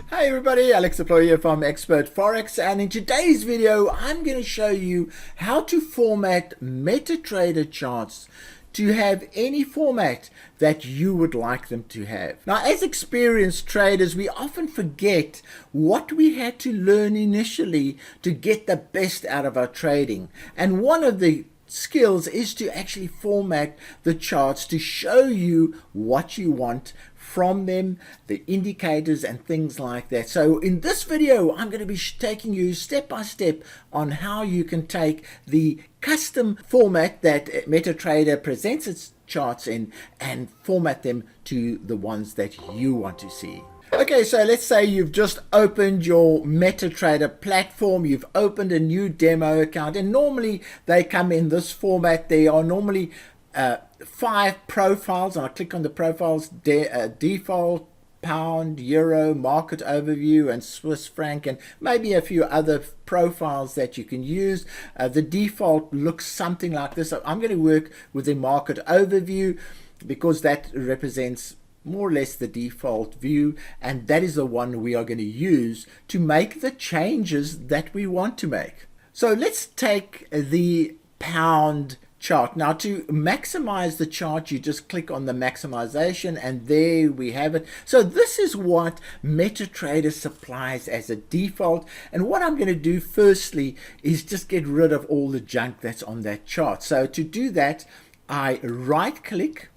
Hi everybody, Alex Deploy here from Expert Forex, and in today's video I'm going to show you how to format MetaTrader charts to have any format that you would like them to have. Now, as experienced traders, we often forget what we had to learn initially to get the best out of our trading, and one of the skills is to actually format the charts to show you what you want from them, the indicators and things like that. So in this video, I'm going to be taking you step by step on how you can take the custom format that MetaTrader presents its charts in and format them to the ones that you want to see. Okay, so let's say you've just opened your MetaTrader platform, you've opened a new demo account, and normally they come in this format. There are normally 5 profiles, and I click on the profiles, default, pound, euro, market overview, and Swiss franc, and maybe a few other profiles that you can use. The default looks something like this. So I'm going to work with the market overview because that represents more or less the default view, and that is the one we are going to use to make the changes that we want to make. So let's take the pound chart. Now, to maximize the chart, you just click on the maximization, and there we have it. So this is what MetaTrader supplies as a default, and what I'm going to do firstly is just get rid of all the junk that's on that chart. So to do that, I right click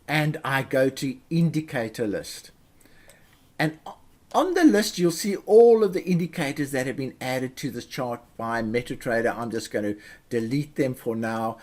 and I go to indicator list, and on the list you'll see all of the indicators that have been added to this chart by MetaTrader. I'm just going to delete them for now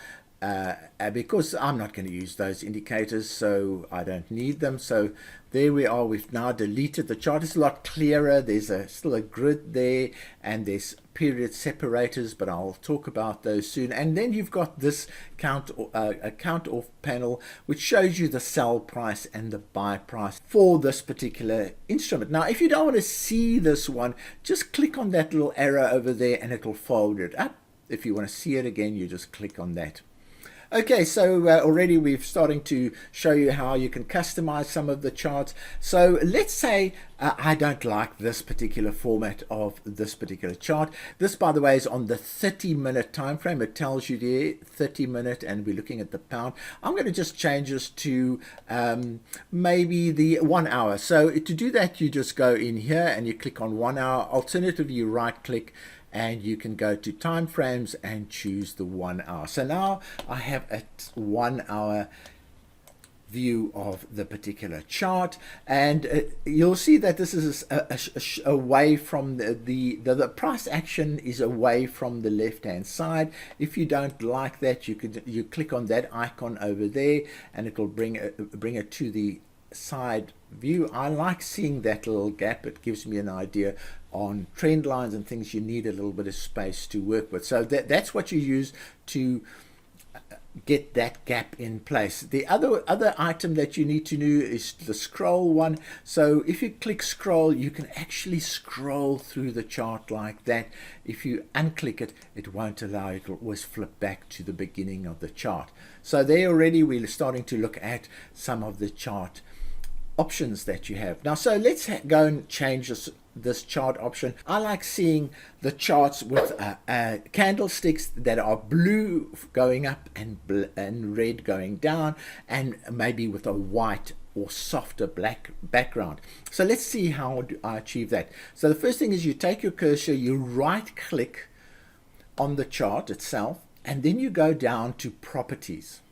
because I'm not going to use those indicators, so I don't need them. So there we are, we've now deleted the chart. It's a lot clearer. There's still a grid there, and there's period separators, but I'll talk about those soon. And then you've got this count off panel, which shows you the sell price and the buy price for this particular instrument. Now, if you don't want to see this one, just click on that little arrow over there and it'll fold it up. If you want to see it again, you just click on that. Okay, so already we're starting to show you how you can customize some of the charts. So let's say I don't like this particular format of this particular chart. This, by the way, is on the 30-minute time frame. It tells you there 30-minute, and we're looking at the pound. I'm going to just change this to maybe the 1 hour. So to do that, you just go in here and you click on 1 hour. Alternatively, you right click and you can go to time frames and choose the 1 hour. So now I have a 1 hour view of the particular chart, and you'll see that this is away from the price action is away from the left hand side. If you don't like that, you click on that icon over there and it will bring it to the side view. I like seeing that little gap. It gives me an idea on trend lines and things you need a little bit of space to work with. So that's what you use to get that gap in place. The other item that you need to do is the scroll one. So if you click scroll, you can actually scroll through the chart like that. If you unclick it, it won't allow it. It'll always flip back to the beginning of the chart. So there already we're starting to look at some of the chart options that you have. Now, so let's go and change this chart option. I like seeing the charts with candlesticks that are blue going up and red going down, and maybe with a white or softer black background. So let's see how I achieve that. So the first thing is you take your cursor, you right click on the chart itself, and then you go down to properties.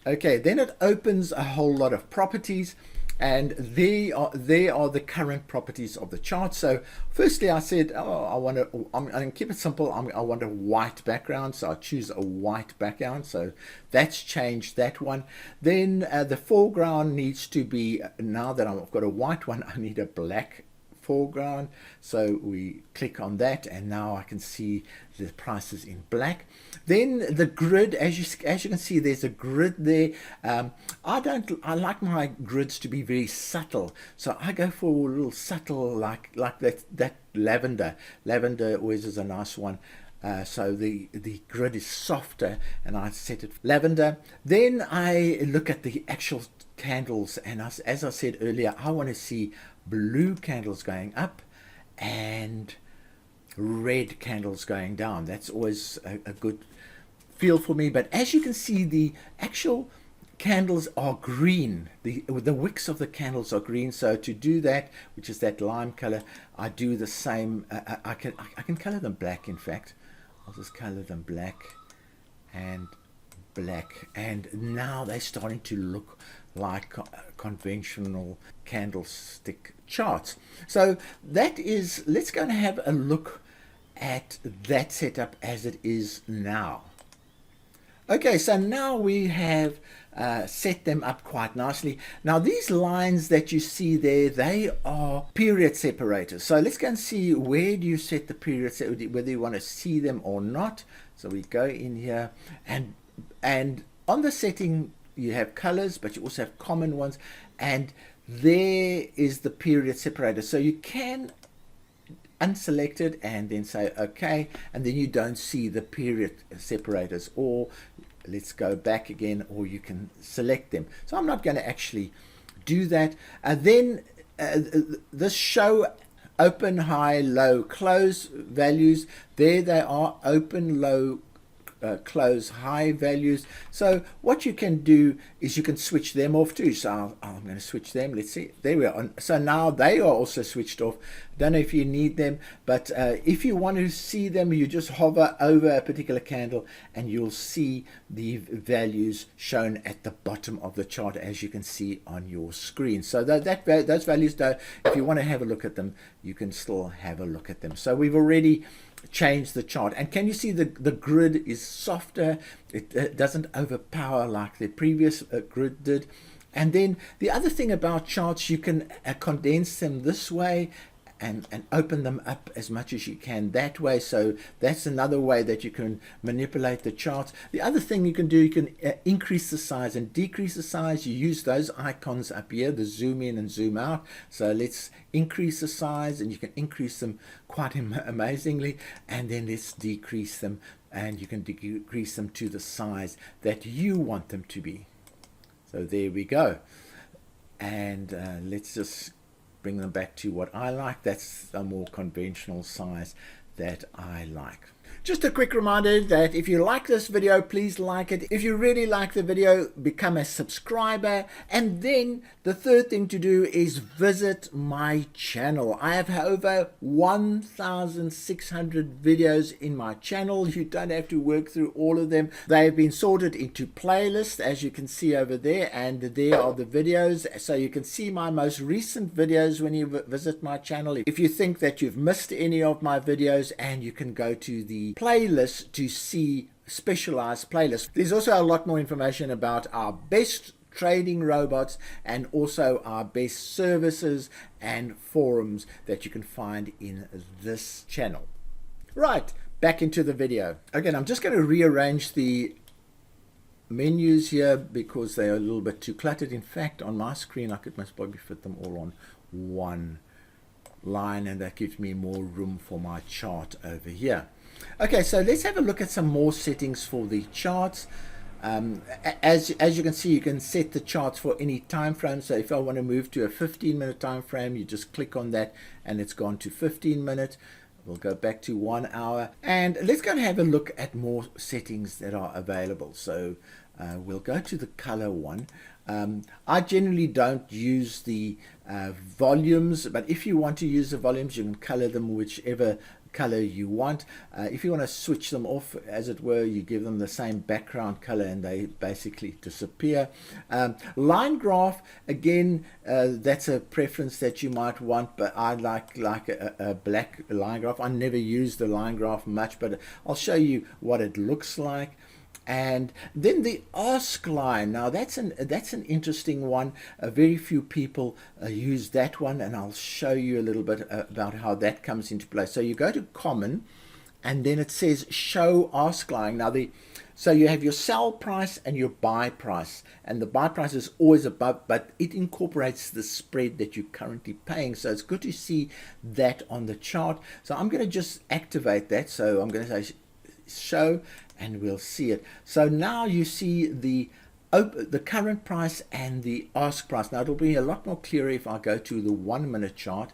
Okay, then it opens a whole lot of properties, and they are the current properties of the chart. So firstly, I said, I'm going to keep it simple. I want a white background, so I choose a white background. So that's changed that one. Then the foreground needs to be, now that I've got a white one, I need a black foreground. So we click on that, and now I can see the prices in black. Then the grid, as you can see, there's a grid there. I like my grids to be very subtle, so I go for a little subtle, like that lavender. Lavender always is a nice one. So the grid is softer, and I set it lavender. Then I look at the actual candles, and as I said earlier, I want to see blue candles going up and red candles going down. That's always a good feel for me. But as you can see, the actual candles are green. The wicks of the candles are green. So to do that, which is that lime color, I do the same. I can color them black. In fact, I'll just color them black and black, and now they're starting to look like conventional candlestick charts. So that is, let's go and have a look at that setup as it is now. Okay, so now we have set them up quite nicely. Now these lines that you see there, they are period separators. So let's go and see, where do you set the period, whether you want to see them or not. So we go in here, and on the setting you have colors, but you also have common ones, and there is the period separator. So you can unselect it and then say okay, and then you don't see the period separators. Or let's go back again, or you can select them. So I'm not going to actually do that. Then this show open, high, low, close values, there they are, open, low, close, high values. So what you can do is you can switch them off too. So I'm going to switch them. Let's see, there we are. So now they are also switched off. Don't know if you need them, but if you want to see them, you just hover over a particular candle and you'll see the values shown at the bottom of the chart, as you can see on your screen. So those values, though, if you want to have a look at them, you can still have a look at them. So we've already change the chart, and can you see the grid is softer? It doesn't overpower like the previous grid did. And then the other thing about charts, you can condense them this way and open them up as much as you can that way. So that's another way that you can manipulate the charts. The other thing you can do, you can increase the size and decrease the size. You use those icons up here, the zoom in and zoom out. So let's increase the size, and you can increase them quite amazingly, and then let's decrease them, and you can decrease them to the size that you want them to be. So there we go. And let's just bring them back to what I like. That's a more conventional size that I like. Just a quick reminder that if you like this video, please like it. If you really like the video, become a subscriber. And then the third thing to do is visit my channel. I have over 1,600 videos in my channel. You don't have to work through all of them. They have been sorted into playlists, as you can see over there, and there are the videos. So you can see my most recent videos when you visit my channel. If you think that you've missed any of my videos, and you can go to the playlist to see specialized playlists. There's also a lot more information about our best trading robots and also our best services and forums that you can find in this channel. Right, back into the video. Again, I'm just going to rearrange the menus here because they are a little bit too cluttered. In fact, on my screen I could most probably fit them all on one line, and that gives me more room for my chart over here. Okay, so let's have a look at some more settings for the charts. As you can see, you can set the charts for any time frame. So if I want to move to a 15-minute time frame, you just click on that and it's gone to 15 minutes. We'll go back to 1 hour, and let's go and have a look at more settings that are available. So we'll go to the color one. I generally don't use the volumes, but if you want to use the volumes, you can color them whichever color you want. If you want to switch them off, as it were, you give them the same background color and they basically disappear. Line graph, again, that's a preference that you might want, but I like a black line graph. I never use the line graph much, but I'll show you what it looks like. And then the ask line, now that's an interesting one. Very few people use that one, and I'll show you a little bit about how that comes into play. So you go to common, and then it says show ask line. Now so you have your sell price and your buy price, and the buy price is always above, but it incorporates the spread that you're currently paying. So it's good to see that on the chart. So I'm going to just activate that. So I'm going to say show, and we'll see it. So now you see the the current price and the ask price. Now it'll be a lot more clearer if I go to the 1 minute chart,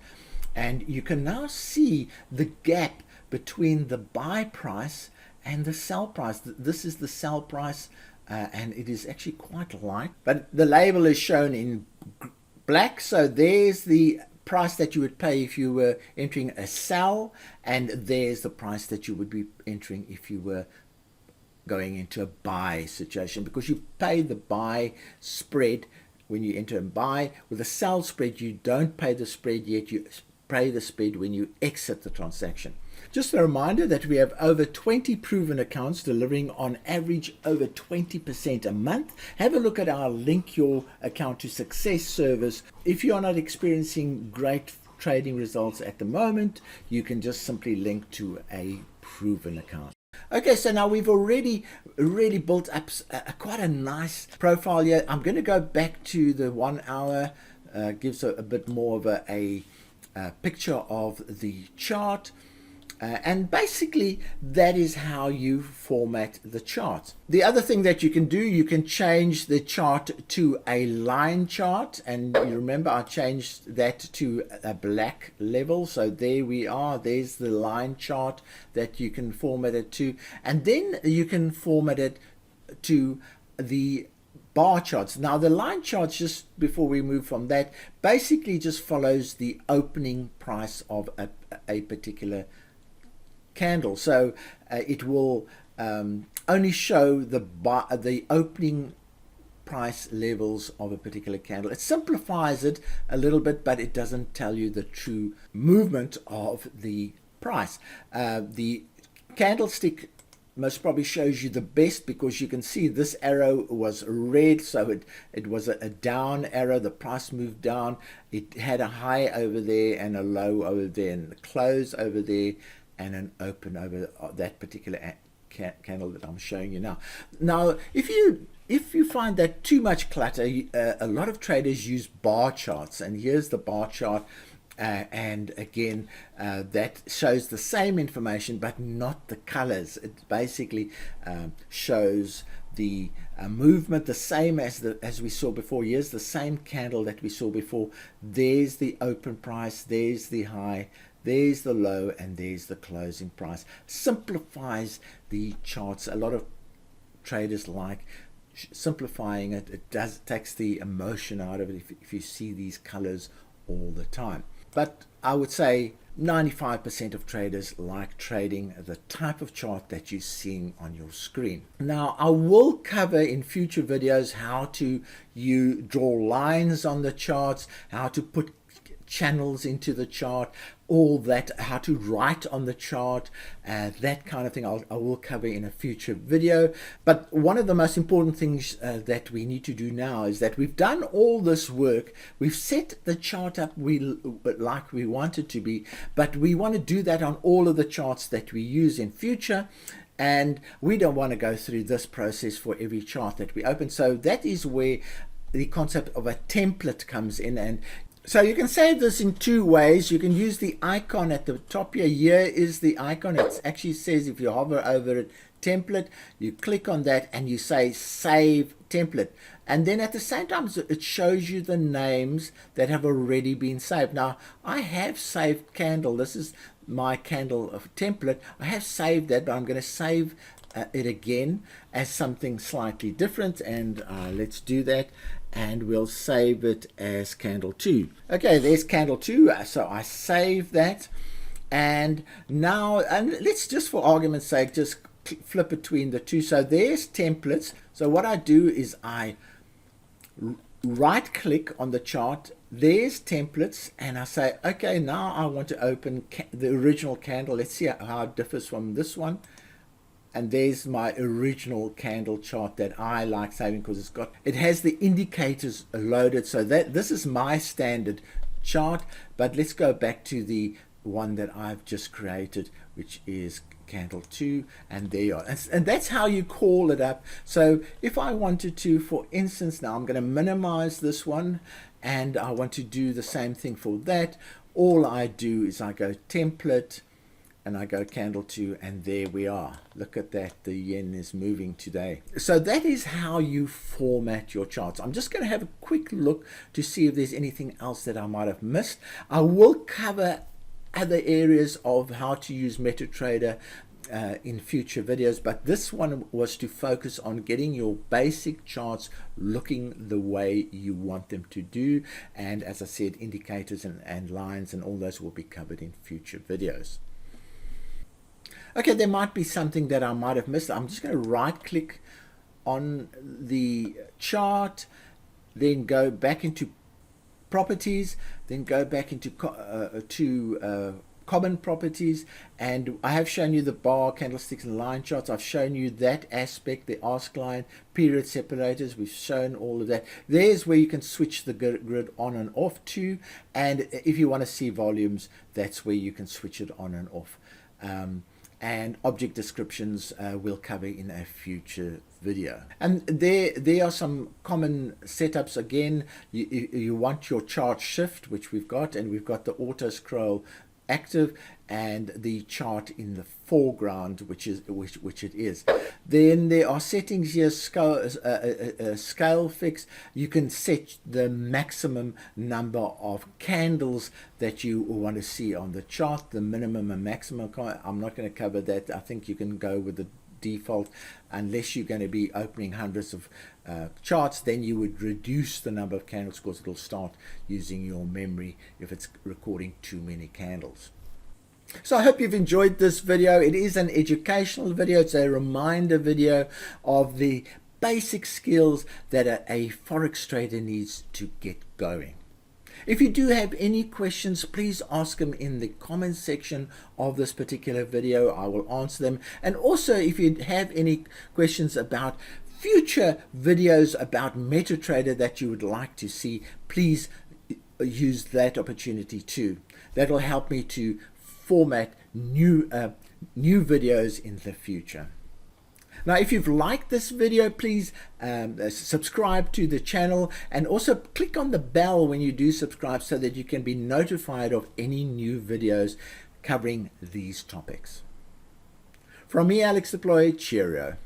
and you can now see the gap between the buy price and the sell price. This is the sell price, and it is actually quite light, but the label is shown in black. So there's the price that you would pay if you were entering a sell, and there's the price that you would be entering if you were going into a buy situation, because you pay the buy spread when you enter and buy. With a sell spread, you don't pay the spread yet, you pay the spread when you exit the transaction. Just a reminder that we have over 20 proven accounts delivering on average over 20% a month. Have a look at our Link Your Account to Success service. If you are not experiencing great trading results at the moment, you can just simply link to a proven account. Okay, so now we've already really built up quite a nice profile here. I'm going to go back to the 1 hour, gives a bit more of a picture of the chart. And basically that is how you format the chart. The other thing that you can do, you can change the chart to a line chart, and you remember I changed that to a black level. So there we are, there's the line chart that you can format it to, and then you can format it to the bar charts. Now the line charts, just before we move from that, basically just follows the opening price of a particular candle. So it will only show the opening price levels of a particular candle. It simplifies it a little bit, but it doesn't tell you the true movement of the price. The candlestick most probably shows you the best, because you can see this arrow was red, so it was a down arrow. The price moved down. It had a high over there and a low over there, and a close over there and an open over that particular candle that I'm showing you now. Now, if you find that too much clutter, a lot of traders use bar charts, and here's the bar chart. And again, that shows the same information but not the colors. It basically shows the movement the same as we saw before. Here's the same candle that we saw before. There's the open price, there's the high, there's the low, and there's the closing price. Simplifies the charts. A lot of traders like simplifying it. It takes the emotion out of it if you see these colors all the time. But I would say 95% of traders like trading the type of chart that you're seeing on your screen. Now, I will cover in future videos how to draw lines on the charts, how to put channels into the chart, all that, how to write on the chart, that kind of thing. I will cover in a future video. But one of the most important things that we need to do now is that we've done all this work. We've set the chart up like we want it to be, but we want to do that on all of the charts that we use in future. And we don't want to go through this process for every chart that we open. So that is where the concept of a template comes in. And so you can save this in two ways. You can use the icon at the top here. Here is the icon. It actually says, if you hover over it, template, you click on that and you say save template. And then at the same time, it shows you the names that have already been saved. Now, I have saved candle. This is my candle of template. I have saved that, but I'm going to save it again as something slightly different. And let's do that. And we'll save it as candle 2. Okay, there's candle 2. So I save that. And now, and let's just for argument's sake, just flip between the two. So there's templates. So what I do is I right click on the chart. There's templates. And I say, okay, now I want to open the original candle. Let's see how it differs from this one. And there's my original candle chart that I like saving, because it has the indicators loaded. So that this is my standard chart. But let's go back to the one that I've just created, which is candle 2, and there you are. And that's how you call it up. So if I wanted to, for instance, now I'm going to minimize this one, and I want to do the same thing for that. All I do is I go template, and I go candle 2, and there we are. Look at that, the yen is moving today. So that is how you format your charts. I'm just going to have a quick look to see if there's anything else that I might have missed. I will cover other areas of how to use MetaTrader in future videos, but this one was to focus on getting your basic charts looking the way you want them to do. And as I said, indicators and lines and all those will be covered in future videos. Okay, there might be something that I might have missed. I'm just going to right click on the chart, then go back into properties, then go back into common properties, and I have shown you the bar, candlesticks and line charts. I've shown you that aspect, the ask line, period separators. We've shown all of that. There's where you can switch the grid on and off to, and if you want to see volumes, that's where you can switch it on and off. And object descriptions we'll cover in a future video. And there are some common setups. Again, you want your chart shift, which we've got, and we've got the auto scroll active and the chart in the foreground, which it is. Then there are settings here, scale fix. You can set the maximum number of candles that you want to see on the chart, the minimum and maximum. I'm not going to cover that. I think you can go with the default unless you're going to be opening hundreds of charts. Then you would reduce the number of candles because it'll start using your memory if it's recording too many candles. So I hope you've enjoyed this video. It is an educational video. It's a reminder video of the basic skills that a forex trader needs to get going. If you do have any questions, please ask them in the comments section of this particular video. I will answer them. And also, if you have any questions about future videos about MetaTrader that you would like to see, please use that opportunity too. That will help me to format new videos in the future. Now, if you've liked this video, please subscribe to the channel, and also click on the bell when you do subscribe so that you can be notified of any new videos covering these topics. From me, Alex Deploy, cheerio.